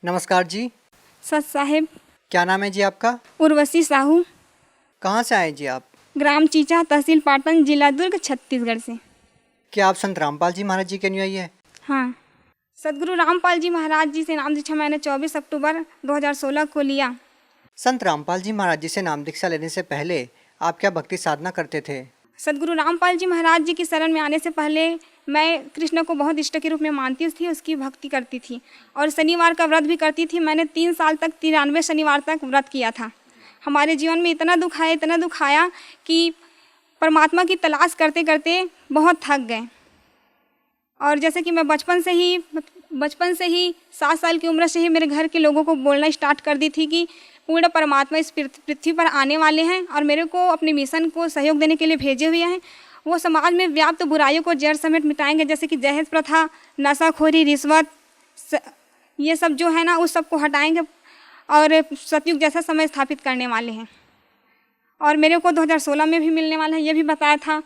नमस्कार जी। सच साहेब। क्या नाम है जी आपका? उर्वशी साहू। कहाँ से आए जी आप? ग्राम चीचा, तहसील पाटन, जिला दुर्ग, छत्तीसगढ़ से। क्या आप संत रामपाल जी महाराज जी के अनुयायी हैं? हाँ। सदगुरु रामपाल जी महाराज जी से नाम दीक्षा मैंने 24 अक्टूबर 2016 को लिया। संत रामपाल जी महाराज जी से नाम दीक्षा लेने से पहले आप क्या भक्ति साधना करते थे? सदगुरु रामपाल जी महाराज जी की शरण में आने से पहले मैं कृष्ण को बहुत इष्ट के रूप में मानती थी, उसकी भक्ति करती थी और शनिवार का व्रत भी करती थी। मैंने 3 साल तक 93 शनिवार तक व्रत किया था। हमारे जीवन में इतना दुख आया कि परमात्मा की तलाश करते करते बहुत थक गए। और जैसे कि मैं बचपन से ही 7 साल की उम्र से ही मेरे घर के लोगों को बोलना स्टार्ट कर दी थी कि पूर्ण परमात्मा इस पृथ्वी पर आने वाले हैं और मेरे को अपने मिशन को सहयोग देने के लिए भेजे हुए हैं। वो समाज में व्याप्त बुराइयों को जड़ समेत मिटाएंगे, जैसे कि दहेज प्रथा, नशाखोरी, रिश्वत, ये सब जो है ना, उस सब को हटाएंगे और सतयुग जैसा समय स्थापित करने वाले हैं। और मेरे को 2016 में भी मिलने वाला है, ये भी बताया था।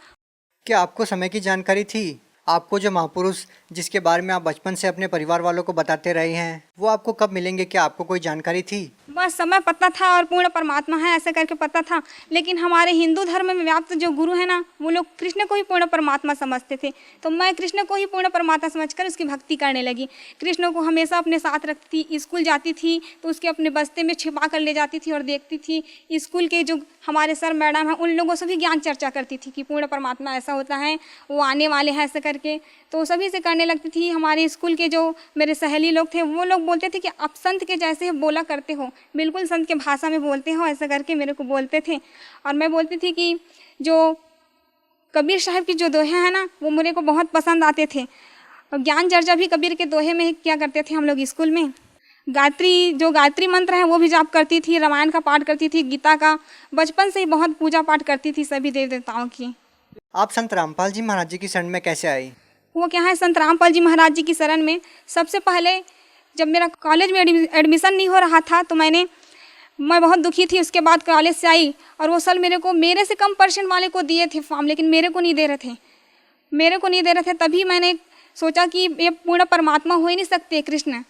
क्या आपको समय की जानकारी थी? आपको जो महापुरुष जिसके बारे में आप बचपन से अपने परिवार वालों को बताते रहे हैं, वो आपको कब मिलेंगे? क्या आपको कोई जानकारी थी? बस समय पता था और पूर्ण परमात्मा है ऐसे करके पता था। लेकिन हमारे हिंदू धर्म में व्याप्त जो गुरु है ना, वो लोग कृष्ण को ही पूर्ण परमात्मा समझते थे। तो मैं कृष्ण को ही पूर्ण परमात्मा समझकर उसकी भक्ति करने लगी। कृष्ण को हमेशा अपने साथ रखती थी। स्कूल जाती थी तो उसके अपने बस्ते में छिपा कर ले जाती थी और देखती थी। स्कूल के जो हमारे सर मैडम हैं, उन लोगों से भी ज्ञान चर्चा करती थी कि पूर्ण परमात्मा ऐसा होता है, वो आने वाले हैं ऐसे करके। तो सभी से करने लगती थी। हमारे स्कूल के जो मेरे सहेली लोग थे, वो लोग बोलते थे कि आप संत के जैसे बोला करते हो, बिल्कुल संत के भाषा में बोलते हो, ऐसा करके मेरे को बोलते थे। और मैं बोलती थी कि जो कबीर साहब की जो दोहे हैं ना, वो मेरे को बहुत पसंद आते थे। और ज्ञान चर्चा भी कबीर के दोहे में क्या करते थे हम लोग स्कूल में। गायत्री मंत्र है वो भी जाप करती थी, रामायण का पाठ करती थी, गीता का। बचपन से ही बहुत पूजा पाठ करती थी सभी देव देवताओं की। आप संत रामपाल जी महाराज जी की शरण में कैसे आई? वो क्या है, संत रामपाल जी महाराज जी की शरण में सबसे पहले जब मेरा कॉलेज में एडमिशन नहीं हो रहा था तो मैं बहुत दुखी थी। उसके बाद कॉलेज से आई और वो सर मेरे से कम परसेंट वाले को दिए थे फॉर्म, लेकिन मेरे को नहीं दे रहे थे। तभी मैंने सोचा कि ये पूर्ण परमात्मा हो ही नहीं सकते कृष्ण।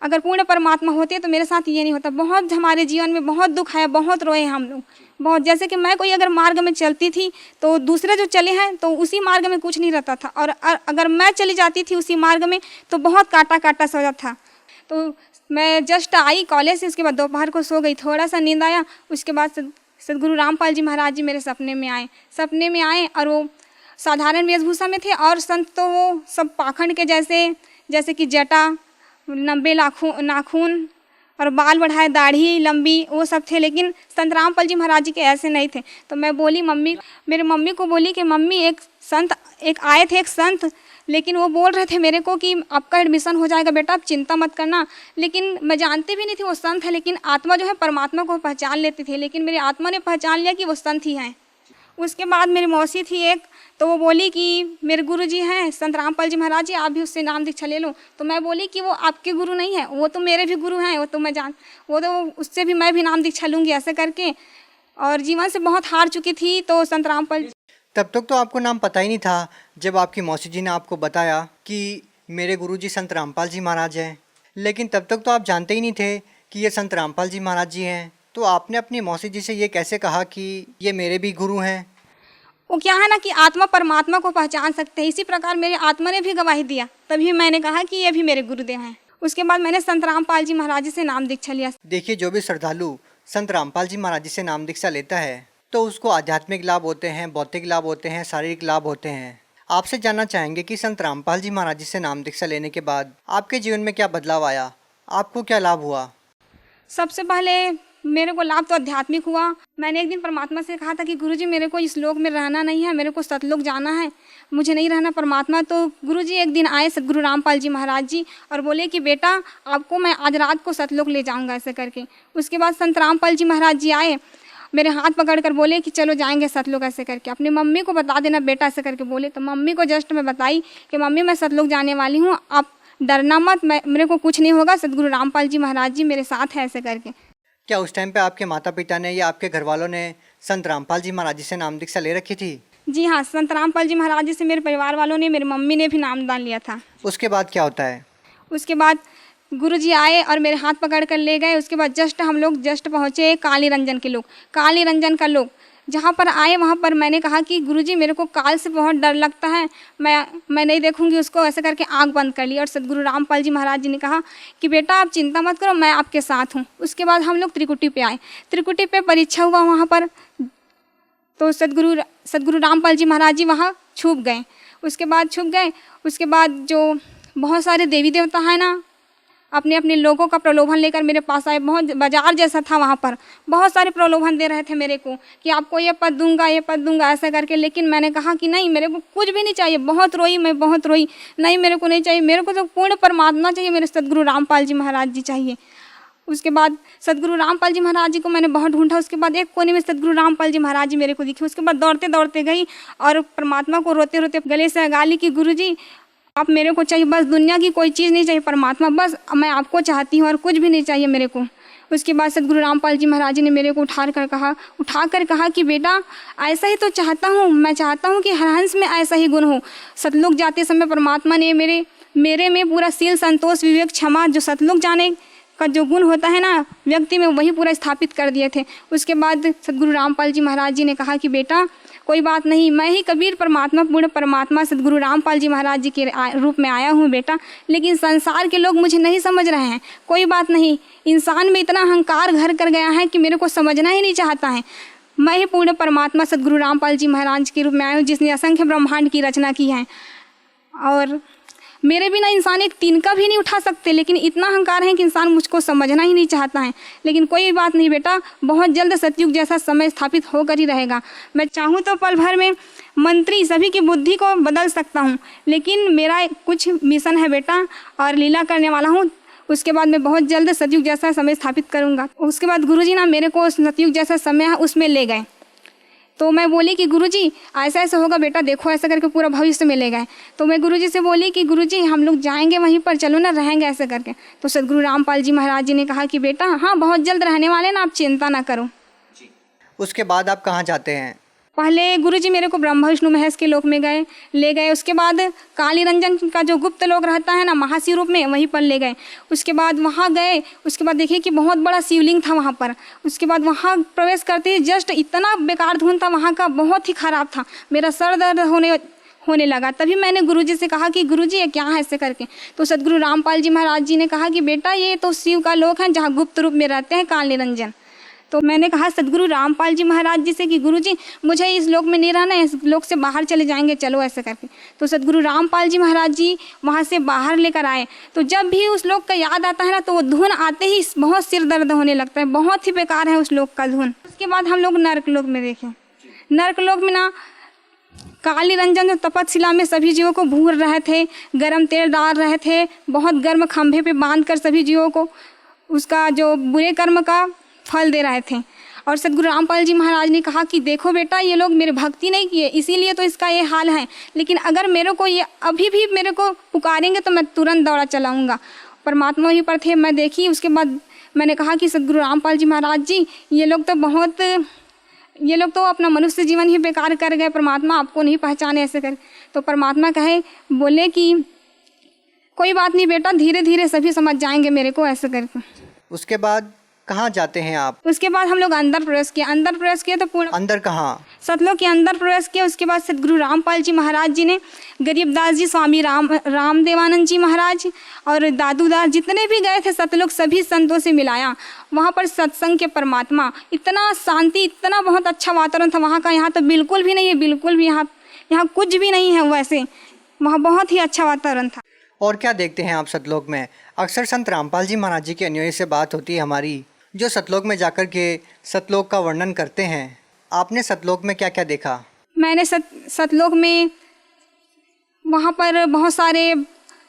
अगर पूर्ण परमात्मा होते तो मेरे साथ ये नहीं होता। बहुत हमारे जीवन में बहुत दुख आया, बहुत रोए हम लोग बहुत। जैसे कि मैं कोई अगर मार्ग में चलती थी तो दूसरे जो चले हैं तो उसी मार्ग में कुछ नहीं रहता था, और अगर मैं चली जाती थी उसी मार्ग में तो बहुत काटा सा हो जाता था। तो मैं जस्ट आई कॉलेज से, उसके बाद दोपहर को सो गई, थोड़ा सा नींद आया। उसके बाद सदगुरु रामपाल जी महाराज जी मेरे सपने में आए और वो साधारण वेशभूषा में थे। और संत तो वो सब पाखंड के जैसे कि जटा, लंबे नाखून और बाल बढ़ाए, दाढ़ी लंबी, वो सब थे। लेकिन संत रामपाल जी महाराज जी के ऐसे नहीं थे। तो मैं बोली मेरे मम्मी को बोली कि मम्मी एक आए थे एक संत, लेकिन वो बोल रहे थे मेरे को कि आपका एडमिशन हो जाएगा बेटा, आप चिंता मत करना। लेकिन मैं जानती भी नहीं थी वो संत है, लेकिन आत्मा जो है परमात्मा को पहचान लेती थी। लेकिन मेरी आत्मा ने पहचान लिया कि वो संत ही हैं। उसके बाद मेरी मौसी थी एक, तो वो बोली कि मेरे गुरु जी हैं संत रामपाल जी महाराज जी, आप भी उससे नाम दीक्षा ले लो। तो मैं बोली कि वो आपके गुरु नहीं है, वो तो मेरे भी गुरु हैं, वो तो उससे भी मैं भी नाम दीक्षा लूँगी ऐसे करके। और जीवन से बहुत हार चुकी थी। तो संत रामपाल, तब तक तो आपको नाम पता ही नहीं था जब आपकी मौसी जी ने आपको बताया कि मेरे गुरुजी संत रामपाल जी महाराज हैं। लेकिन तब तक तो आप जानते ही नहीं थे कि ये संत रामपाल जी महाराज जी हैं। तो आपने अपनी मौसी जी से ये कैसे कहा कि ये मेरे भी गुरु हैं? वो क्या है ना कि आत्मा परमात्मा को पहचान सकते हैं, इसी प्रकार मेरी आत्मा ने भी गवाही दिया। तभी मैंने कहा कि ये भी मेरे गुरुदेव हैं। उसके बाद मैंने संत रामपाल जी महाराज जी से नाम दीक्षा लिया। देखिए, जो भी श्रद्धालु संत रामपाल जी महाराज जी से नाम दीक्षा लेता है तो उसको आध्यात्मिक लाभ होते हैं, भौतिक लाभ होते हैं, शारीरिक लाभ होते हैं। आपसे जानना चाहेंगे कि संत रामपाल जी महाराज जी से नाम दीक्षा लेने के बाद आपके जीवन में क्या बदलाव आया, आपको क्या लाभ हुआ? सबसे पहले मेरे को लाभ तो आध्यात्मिक हुआ। मैंने एक दिन परमात्मा से कहा था कि गुरुजी मेरे को इस लोक में रहना नहीं है, मेरे को सतलोक जाना है, मुझे नहीं रहना परमात्मा। तो गुरुजी एक दिन आए सदगुरु रामपाल जी महाराज जी और बोले कि बेटा आपको मैं आज रात को सतलोक ले जाऊंगा ऐसे करके। उसके बाद संत रामपाल जी महाराज जी आए, मेरे हाथ पकड़ कर बोले कि चलो जाएंगे सतलोक ऐसे करके, अपनी मम्मी को बता देना बेटा ऐसे करके बोले। तो मम्मी को जस्ट मैं बताई कि मम्मी मैं सतलोक जाने वाली हूँ, आप डरना मत, मेरे को कुछ नहीं होगा, सदगुरु रामपाल जी महाराज जी मेरे साथ है ऐसे करके। क्या उस टाइम पे आपके माता पिता ने या आपके घर वालों ने संत रामपाल जी महाराज जी से नाम दीक्षा ले रखी थी? जी हाँ, संत रामपाल जी महाराज जी से मेरे परिवार वालों ने, मेरी मम्मी ने भी नामदान लिया था। उसके बाद क्या होता है? उसके बाद गुरुजी आए और मेरे हाथ पकड़ कर ले गए। उसके बाद हम लोग पहुँचे काली रंजन का लोग जहाँ पर आए वहाँ पर मैंने कहा कि गुरुजी मेरे को काल से बहुत डर लगता है, मैं नहीं देखूंगी उसको, ऐसे करके आंख बंद कर ली। और सदगुरु रामपाल जी महाराज जी ने कहा कि बेटा आप चिंता मत करो, मैं आपके साथ हूँ। उसके बाद हम लोग त्रिकुटी पे आए, त्रिकुटी पे परीक्षा हुआ वहाँ पर, तो सदगुरु रामपाल जी महाराज जी वहाँ छुप गए। उसके बाद जो बहुत सारे देवी देवता हैं ना, अपने अपने लोगों का प्रलोभन लेकर मेरे पास आए। बहुत बाजार जैसा था वहाँ पर, बहुत सारे प्रलोभन दे रहे थे मेरे को कि आपको ये पद दूंगा ऐसा करके। लेकिन मैंने कहा कि नहीं, मेरे को कुछ भी नहीं चाहिए। मैं बहुत रोई, नहीं मेरे को नहीं चाहिए, मेरे को तो पूर्ण परमात्मा चाहिए, मेरे सदगुरु रामपाल जी महाराज जी चाहिए। उसके बाद सदगुरु रामपाल जी महाराज जी को मैंने बहुत ढूंढा। उसके बाद एक कोने में सदगुरु रामपाल जी महाराज जी मेरे को दिखे। उसके बाद दौड़ते दौड़ते गई और परमात्मा को रोते रोते गले से लगा ली कि गुरुजी आप मेरे को चाहिए, बस दुनिया की कोई चीज़ नहीं चाहिए, परमात्मा बस मैं आपको चाहती हूँ और कुछ भी नहीं चाहिए मेरे को। उसके बाद सदगुरु रामपाल जी महाराज जी ने मेरे को उठा कर कहा कि बेटा ऐसा ही तो चाहता हूँ, मैं चाहता हूँ कि हर हंस में ऐसा ही गुण हो। सतलुग जाते समय परमात्मा ने मेरे में पूरा शील, संतोष, विवेक, क्षमा, जो सतलुग जाने का जो गुण होता है ना व्यक्ति में, वही पूरा स्थापित कर दिए थे। उसके बाद सदगुरु रामपाल जी महाराज जी ने कहा कि बेटा कोई बात नहीं, मैं ही कबीर परमात्मा, पूर्ण परमात्मा सदगुरु रामपाल जी महाराज जी के रूप में आया हूँ बेटा, लेकिन संसार के लोग मुझे नहीं समझ रहे हैं। कोई बात नहीं, इंसान में इतना अहंकार घर कर गया है कि मेरे को समझना ही नहीं चाहता है। मैं ही पूर्ण परमात्मा सदगुरु रामपाल जी महाराज के रूप में आया हूँ, जिसने असंख्य ब्रह्मांड की रचना की है, और मेरे बिना इंसान एक तिनका भी नहीं उठा सकते, लेकिन इतना अहंकार है कि इंसान मुझको समझना ही नहीं चाहता है। लेकिन कोई बात नहीं बेटा, बहुत जल्द सतयुग जैसा समय स्थापित होकर ही रहेगा। मैं चाहूँ तो पल भर में मंत्री सभी की बुद्धि को बदल सकता हूँ, लेकिन मेरा कुछ मिशन है बेटा और लीला करने वाला हूँ। उसके बाद मैं बहुत जल्द सतयुग जैसा समय स्थापित करूँगा। उसके बाद गुरुजी ना मेरे को सतयुग जैसा समय है उसमें ले गए। तो मैं बोली कि गुरुजी ऐसा ऐसा होगा बेटा, देखो ऐसा करके पूरा भविष्य में ले गए। तो मैं गुरुजी से बोली कि गुरुजी हम लोग जाएंगे वहीं पर, चलो ना रहेंगे ऐसे करके। तो सदगुरु रामपाल जी महाराज जी ने कहा कि बेटा हाँ बहुत जल्द रहने वाले ना, आप चिंता ना करो। उसके बाद आप कहाँ जाते हैं? पहले गुरुजी मेरे को ब्रह्मा विष्णु महेश के लोक में ले गए। उसके बाद काली रंजन का जो गुप्त लोक रहता है ना महाशिव रूप में, वहीं पर ले गए। उसके बाद वहाँ गए, उसके बाद देखिए कि बहुत बड़ा शिवलिंग था वहाँ पर। उसके बाद वहाँ प्रवेश करते ही जस्ट इतना बेकार धुन था वहाँ का, बहुत ही ख़राब था, मेरा सर दर्द होने लगा। तभी मैंने गुरुजी से कहा कि गुरुजी ये क्या है ऐसे करके। तो सदगुरु रामपाल जी महाराज जी ने कहा कि बेटा ये तो शिव का लोक है जहाँ गुप्त रूप में रहते हैं काल निरंजन। तो मैंने कहा सदगुरु रामपाल जी महाराज जी से कि गुरुजी मुझे इस लोक में नहीं रहना है, इस लोक से बाहर चले जाएंगे, चलो ऐसे करके। तो सदगुरु रामपाल जी महाराज जी वहाँ से बाहर लेकर आए। तो जब भी उस लोक का याद आता है ना, तो वो धुन आते ही बहुत सिर दर्द होने लगता है, बहुत ही बेकार है उस लोक का धुन। उसके बाद हम लोग नर्क लोक में देखें। नर्क लोक में ना काली रंजन जो तपस्शिला में सभी जीवों को भूर रहे थे, गर्म तेल डाल रहे थे, बहुत गर्म खंभे पे बांध कर सभी जीवों को उसका जो बुरे कर्म का फल दे रहे थे। और सदगुरु रामपाल जी महाराज ने कहा कि देखो बेटा ये लोग मेरे भक्ति नहीं किए, इसीलिए तो इसका ये हाल है, लेकिन अगर मेरे को ये अभी भी मेरे को पुकारेंगे तो मैं तुरंत दौड़ा चलाऊँगा। परमात्मा वहीं पर थे, मैं देखी। उसके बाद मैंने कहा कि सदगुरु रामपाल जी महाराज जी ये लोग तो अपना मनुष्य जीवन ही बेकार कर गए, परमात्मा आपको नहीं पहचाने ऐसे कर। तो परमात्मा बोले कि कोई बात नहीं बेटा, धीरे धीरे सभी समझ जाएंगे मेरे को ऐसे करके। उसके बाद कहाँ जाते हैं आप? उसके बाद हम लोग अंदर प्रवेश किए तो पूर्ण अंदर कहाँ? सतलोक के अंदर प्रवेश किया। उसके बाद सदगुरु रामपाल जी महाराज जी ने गरीबदास जी, स्वामी रामदेवानंद जी महाराज और दादूदास जितने भी गए थे सतलोक, सभी संतों से मिलाया। वहाँ पर सत्संग के परमात्मा, इतना शांति, इतना बहुत अच्छा वातावरण था वहाँ का। यहाँ तो बिल्कुल भी नहीं है, बिल्कुल भी यहाँ कुछ भी नहीं है वैसे, वहाँ बहुत ही अच्छा वातावरण था। और क्या देखते हैं आप सतलोक में? अक्सर संत रामपाल जी महाराज जी के अनुयायी से बात होती है हमारी, जो सतलोक में जाकर के सतलोक का वर्णन करते हैं। आपने सतलोक में क्या क्या देखा? मैंने सतलोक में वहाँ पर बहुत सारे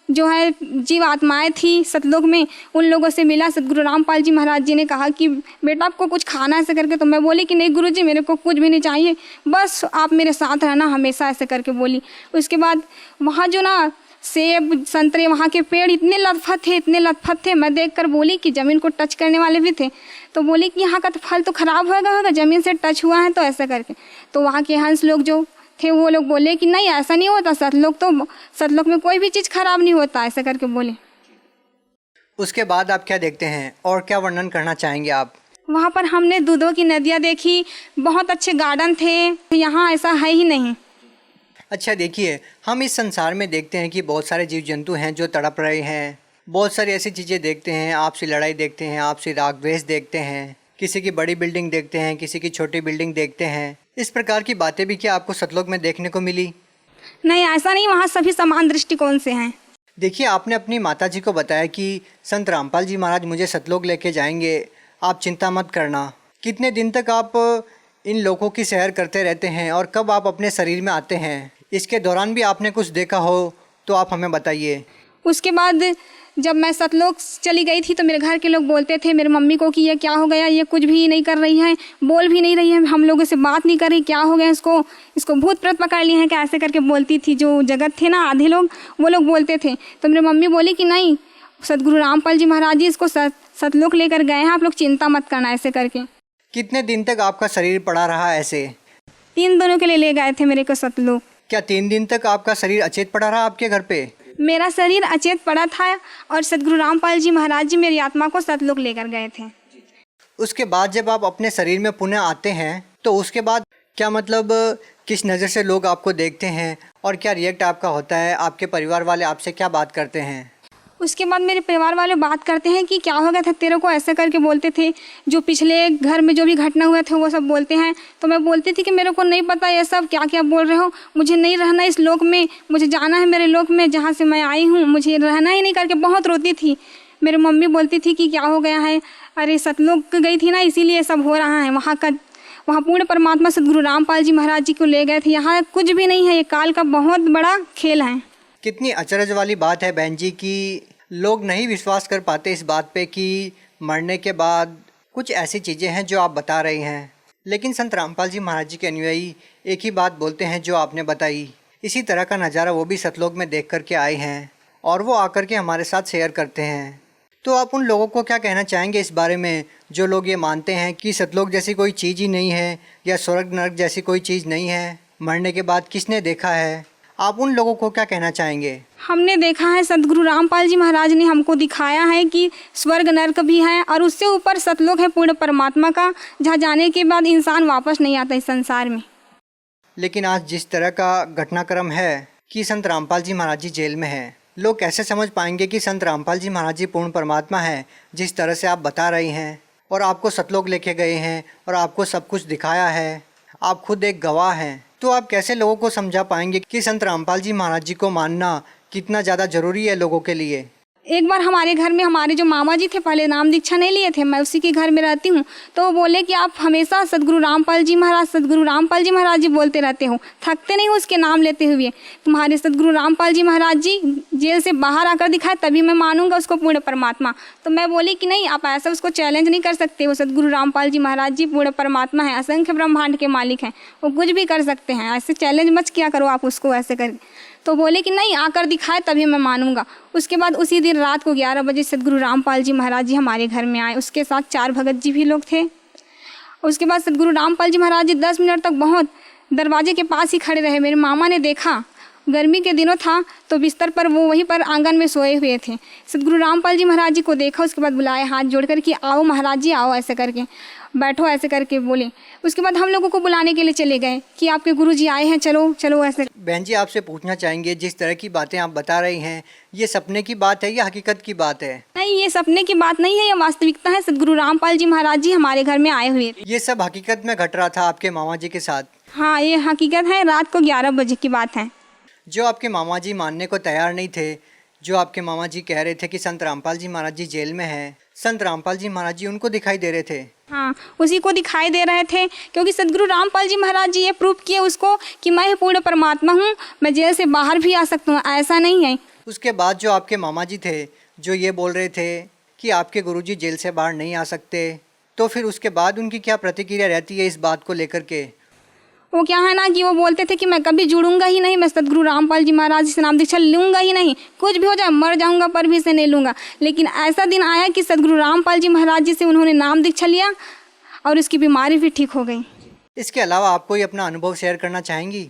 जो है जीव आत्माएँ थी सतलोक में, उन लोगों से मिला। सदगुरु रामपाल जी महाराज जी ने कहा कि बेटा आपको कुछ खाना ऐसे करके। तो मैं बोली कि नहीं गुरुजी मेरे को कुछ भी नहीं चाहिए, बस आप मेरे साथ रहना हमेशा ऐसे करके बोली। उसके बाद वहाँ जो ना सेब संतरे वहाँ के पेड़ इतने लतफत थे, मैं देखकर बोली कि ज़मीन को टच करने वाले भी थे। तो बोली कि यहाँ का तो फल तो ख़राब होगा ज़मीन से टच हुआ है तो ऐसा करके। तो वहाँ के हंस लोग जो थे वो लोग बोले कि नहीं ऐसा नहीं होता, सतलोक में कोई भी चीज़ ख़राब नहीं होता ऐसा करके बोले। उसके बाद आप क्या देखते हैं और क्या वर्णन करना चाहेंगे आप? वहाँ पर हमने दूधों की नदियाँ देखी, बहुत अच्छे गार्डन थे, यहाँ ऐसा है ही नहीं। अच्छा देखिए, हम इस संसार में देखते हैं कि बहुत सारे जीव जंतु हैं जो तड़प रहे हैं, बहुत सारी ऐसी चीज़ें देखते हैं, आपसी लड़ाई देखते हैं, आपसी राग द्वेष देखते हैं, किसी की बड़ी बिल्डिंग देखते हैं, किसी की छोटी बिल्डिंग देखते हैं। इस प्रकार की बातें भी क्या आपको सतलोक में देखने को मिली? नहीं, ऐसा नहीं, वहाँ सभी समान दृष्टिकोण से हैं। देखिए, आपने अपनी माताजी को बताया कि संत रामपाल जी महाराज मुझे सतलोक लेके जाएंगे, आप चिंता मत करना। कितने दिन तक आप इन लोगों की सैर करते रहते हैं और कब आप अपने शरीर में आते हैं? इसके दौरान भी आपने कुछ देखा हो तो आप हमें बताइए। उसके बाद जब मैं सतलोक चली गई थी तो मेरे घर के लोग बोलते थे मेरे मम्मी को कि ये क्या हो गया, ये कुछ भी नहीं कर रही है, बोल भी नहीं रही है, हम लोगों से बात नहीं कर रही, क्या हो गया इसको भूत प्रेत पकड़ लिए हैं क्या, ऐसे करके बोलती थी। जो जगत थे ना आधे लोग, वो लोग बोलते थे। तो मेरी मम्मी बोली कि नहीं, सदगुरु रामपाल जी महाराज जी इसको सतलोक लेकर गए हैं, आप लोग चिंता मत करना, ऐसे करके। कितने दिन तक आपका शरीर पड़ा रहा ऐसे? 3 दिनों के लिए ले गए थे मेरे को सतलोक। क्या 3 दिन तक आपका शरीर अचेत पड़ा रहा आपके घर पे? मेरा शरीर अचेत पड़ा था और सदगुरु रामपाल जी महाराज जी मेरी आत्मा को सतलोक लेकर गए थे। उसके बाद जब आप अपने शरीर में पुनः आते हैं तो उसके बाद क्या मतलब किस नज़र से लोग आपको देखते हैं और क्या रिएक्ट आपका होता है? आपके परिवार वाले आपसे क्या बात करते हैं? उसके बाद मेरे परिवार वाले बात करते हैं कि क्या हो गया था तेरे को, ऐसे करके बोलते थे। जो पिछले घर में जो भी घटना हुआ था वो सब बोलते हैं। तो मैं बोलती थी कि मेरे को नहीं पता ये सब क्या क्या बोल रहे हो, मुझे नहीं रहना इस लोक में, मुझे जाना है मेरे लोक में जहाँ से मैं आई हूँ, मुझे रहना ही नहीं, करके बहुत रोती थी। मेरी मम्मी बोलती थी कि क्या हो गया है, अरे सतलोक गई थी ना इसीलिए सब हो रहा है। वहाँ पूर्ण परमात्मा सदगुरु रामपाल जी महाराज जी को ले गए थे, यहाँ कुछ भी नहीं है, ये काल का बहुत बड़ा खेल है। कितनी अचरज वाली बात है बहन जी कि लोग नहीं विश्वास कर पाते इस बात पे कि मरने के बाद कुछ ऐसी चीज़ें हैं जो आप बता रही हैं, लेकिन संत रामपाल जी महाराज जी के अनुयायी एक ही बात बोलते हैं जो आपने बताई। इसी तरह का नज़ारा वो भी सतलोक में देख कर के आए हैं और वो आकर के हमारे साथ शेयर करते हैं। तो आप उन लोगों को क्या कहना चाहेंगे इस बारे में जो लोग ये मानते हैं कि सतलोक जैसी कोई चीज़ ही नहीं है या स्वर्ग नरक जैसी कोई चीज़ नहीं है, मरने के बाद किसने देखा है? आप उन लोगों को क्या कहना चाहेंगे? हमने देखा है, सदगुरु रामपाल जी महाराज ने हमको दिखाया है कि स्वर्ग नरक भी है और उससे ऊपर सतलोक है पूर्ण परमात्मा का, जहाँ जाने के बाद इंसान वापस नहीं आता इस संसार में। लेकिन आज जिस तरह का घटनाक्रम है कि संत रामपाल जी महाराज जी जेल में हैं, लोग कैसे समझ पाएंगे कि संत रामपाल जी महाराज जी पूर्ण परमात्मा है? जिस तरह से आप बता रही हैं और आपको सतलोक लेके गए हैं और आपको सब कुछ दिखाया है, आप खुद एक गवाह हैं, तो आप कैसे लोगों को समझा पाएंगे कि संत रामपाल जी महाराज जी को मानना कितना ज़्यादा ज़रूरी है लोगों के लिए? एक बार हमारे घर में हमारे जो मामा जी थे, पहले नाम दीक्षा नहीं लिए थे, मैं उसी के घर में रहती हूँ, तो वो बोले कि आप हमेशा सदगुरु रामपाल जी महाराज जी बोलते रहते हो, थकते नहीं हो उसके नाम लेते हुए। तुम्हारे सदगुरु रामपाल जी महाराज जी जेल से बाहर आकर दिखाए तभी मैं मानूंगा उसको पूर्ण परमात्मा। तो मैं बोली कि नहीं, आप ऐसा उसको चैलेंज नहीं कर सकते, वो सदगुरु रामपाल जी महाराज जी पूर्ण परमात्मा है, असंख्य ब्रह्मांड के मालिक हैं, वो कुछ भी कर सकते हैं, ऐसे चैलेंज मत किया करो आप उसको ऐसे कर। तो बोले कि नहीं, आकर दिखाए तभी मैं मानूंगा। उसके बाद उसी दिन रात को 11 बजे सदगुरु रामपाल जी महाराज जी हमारे घर में आए, उसके साथ 4 भगत जी भी लोग थे। उसके बाद सदगुरु रामपाल जी महाराज जी 10 मिनट तक बहुत दरवाजे के पास ही खड़े रहे। मेरे मामा ने देखा, गर्मी के दिनों था तो बिस्तर पर वो वहीं पर आंगन में सोए हुए थे। सदगुरु रामपाल जी महाराज जी को देखा, उसके बाद बुलाए हाथ जोड़कर कि आओ महाराज जी आओ, ऐसे करके बैठो, ऐसे करके बोले। उसके बाद हम लोगों को बुलाने के लिए चले गए कि आपके गुरुजी आए हैं, चलो चलो ऐसे। बहन जी, आपसे पूछना चाहेंगे, जिस तरह की बातें आप बता रही हैं, ये सपने की बात है या हकीकत की बात है? नहीं, ये सपने की बात नहीं है, ये वास्तविकता है। सदगुरु रामपाल जी महाराज जी हमारे घर में आए हुए थे। ये सब हकीकत में घट रहा था आपके मामा जी के साथ? हाँ, ये हकीकत है, रात को 11 बजे की बात है। जो आपके मामा जी मानने को तैयार नहीं थे, जो आपके मामा जी कह रहे थे कि संत रामपाल जी महाराज जी जेल में हैं, संत रामपाल जी महाराज जी उनको दिखाई दे रहे थे? हाँ, उसी को दिखाई दे रहे थे, क्योंकि सदगुरु रामपाल जी महाराज जी ये प्रूफ किए उसको कि मैं पूर्ण परमात्मा हूँ, मैं जेल से बाहर भी आ सकता हूँ, ऐसा नहीं है। उसके बाद जो आपके मामा जी थे जो ये बोल रहे थे कि आपके गुरुजी जेल से बाहर नहीं आ सकते, तो फिर उसके बाद उनकी क्या प्रतिक्रिया रहती है इस बात को लेकर के? वो क्या है ना कि वो बोलते थे कि मैं कभी जुड़ूंगा ही नहीं, मैं सदगुरु रामपाल जी महाराज जी से नाम दीक्षा लूँगा ही नहीं, कुछ भी हो जाए मर जाऊंगा पर भी से नहीं लूँगा। लेकिन ऐसा दिन आया कि सदगुरु रामपाल जी महाराज जी से उन्होंने नाम दीक्षा लिया और उसकी बीमारी भी ठीक हो गई। इसके अलावा आप कोई अपना अनुभव शेयर करना चाहेंगी?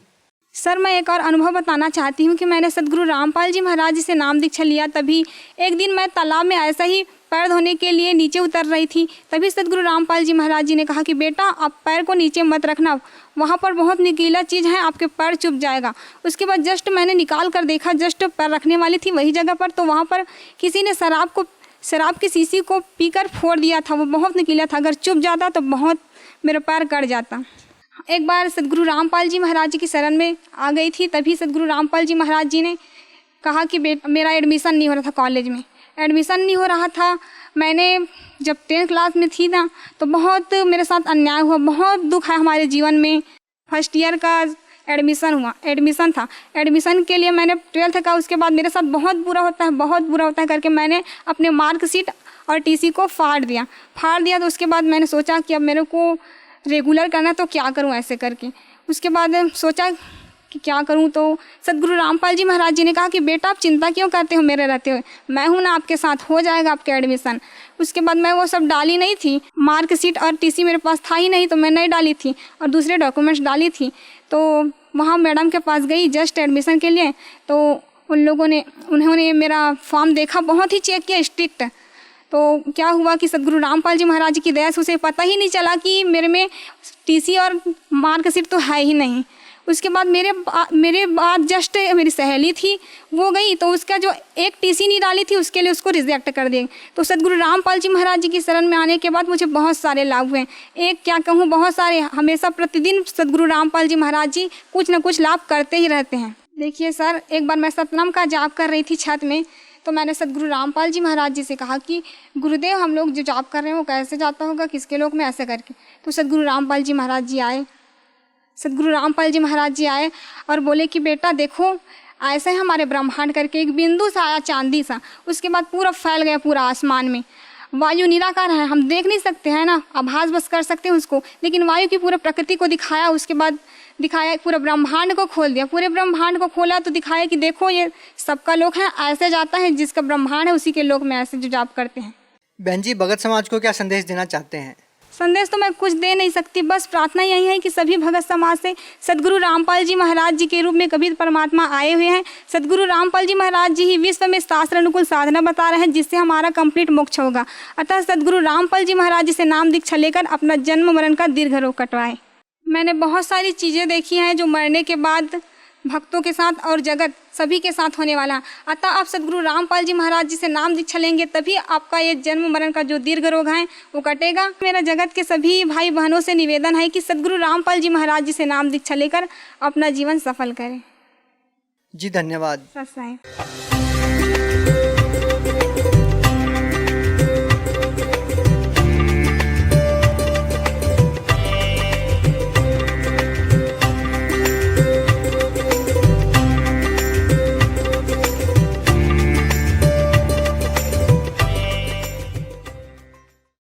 सर, मैं एक और अनुभव बताना चाहती हूँ कि मैंने सद्गुरु रामपाल जी महाराज जी से नाम दीक्षा लिया। तभी एक दिन मैं तालाब में ऐसा ही पैर धोने के लिए नीचे उतर रही थी। तभी सद्गुरु रामपाल जी महाराज जी ने कहा कि बेटा, आप पैर को नीचे मत रखना, वहाँ पर बहुत नुकीला चीज़ है, आपके पैर चुभ जाएगा। उसके बाद जस्ट मैंने निकाल कर देखा, जस्ट पैर रखने वाली थी वही जगह पर, तो वहाँ पर किसी ने शराब की शीशी को पीकर फोड़ दिया था। वो बहुत नुकीला था, अगर चुभ जाता तो बहुत मेरा पैर कट जाता। एक बार सद्गुरु रामपाल जी महाराज जी की शरण में आ गई थी। तभी सद्गुरु रामपाल जी महाराज जी ने कहा कि मेरा एडमिशन नहीं हो रहा था, कॉलेज में एडमिशन नहीं हो रहा था। मैंने जब 10th क्लास में थी ना, तो बहुत मेरे साथ अन्याय हुआ, बहुत दुख है हमारे जीवन में। फर्स्ट ईयर का एडमिशन था। एडमिशन के लिए मैंने 12th का, उसके बाद मेरे साथ बहुत बुरा होता है करके मैंने अपने मार्कशीट और टीसी को फाड़ दिया। तो उसके बाद मैंने सोचा कि अब मेरे को रेगुलर करना, तो क्या करूं ऐसे करके। उसके बाद सोचा कि क्या करूं, तो सद्गुरु रामपाल जी महाराज जी ने कहा कि बेटा, आप चिंता क्यों करते हो मेरे रहते हुए, मैं हूं ना आपके साथ, हो जाएगा आपका एडमिशन। उसके बाद मैं वो सब डाली नहीं थी, मार्कशीट और टीसी मेरे पास था ही नहीं, तो मैं नहीं डाली थी और दूसरे डॉक्यूमेंट्स डाली थी। तो वहाँ मैडम के पास गई जस्ट एडमिशन के लिए, तो उन्होंने मेरा फॉर्म देखा, बहुत ही चेक किया स्ट्रिक्ट। तो क्या हुआ कि सद्गुरु रामपाल जी महाराज जी की दया से उसे पता ही नहीं चला कि मेरे में टीसी और मार्कशीट तो है ही नहीं। उसके बाद मेरे बाद जस्ट मेरी सहेली थी, वो गई, तो उसका जो एक टीसी नहीं डाली थी उसके लिए उसको रिजेक्ट कर दिए। तो सद्गुरु रामपाल जी महाराज जी की शरण में आने के बाद मुझे बहुत सारे लाभ हुए। एक क्या कहूँ, बहुत सारे। हमेशा प्रतिदिन सद्गुरु रामपाल जी महाराज जी कुछ न कुछ लाभ करते ही रहते हैं। देखिए सर, एक बार मैं सतनाम का जाप कर रही थी छत में, तो मैंने सद्गुरु रामपाल जी महाराज जी से कहा कि गुरुदेव, हम लोग जो जाप कर रहे हैं वो कैसे जाता होगा, किसके लोक में, ऐसे करके। तो सद्गुरु रामपाल जी महाराज जी आए और बोले कि बेटा देखो, ऐसे हमारे ब्रह्मांड करके एक बिंदु सा आया, चांदी सा, उसके बाद पूरा फैल गया पूरा आसमान में। वायु निराकार है, हम देख नहीं सकते हैं ना, आभास बस कर सकते हैं उसको, लेकिन वायु की पूरा प्रकृति को दिखाया। उसके बाद दिखाया पूरा ब्रह्मांड को खोल दिया, पूरे ब्रह्मांड को खोला तो दिखाया कि देखो ये सबका लोक है, ऐसे जाता है, जिसका ब्रह्मांड है उसी के लोक में ऐसे जो जाप करते हैं। बहन जी, भगत समाज को क्या संदेश देना चाहते हैं? संदेश तो मैं कुछ दे नहीं सकती, बस प्रार्थना यही है कि सभी भगत समाज से सद्गुरु रामपाल जी महाराज जी के रूप में कबीर परमात्मा आए हुए हैं। सद्गुरु रामपाल जी महाराज जी ही विश्व में शास्त्र अनुकूल साधना बता रहे हैं, जिससे हमारा कंप्लीट मोक्ष होगा। अतः सद्गुरु रामपाल जी महाराज जी से नाम दीक्षा लेकर अपना जन्म मरण का दीर्घ रोग कटवाएं। मैंने बहुत सारी चीज़ें देखी हैं जो मरने के बाद भक्तों के साथ और जगत सभी के साथ होने वाला है। अतः आप सद्गुरु रामपाल जी महाराज जी से नाम दीक्षा लेंगे, तभी आपका ये जन्म मरण का जो दीर्घ रोग है वो कटेगा। मेरा जगत के सभी भाई बहनों से निवेदन है कि सद्गुरु रामपाल जी महाराज जी से नाम दीक्षा लेकर अपना जीवन सफल करें। जी धन्यवाद। सत्साई।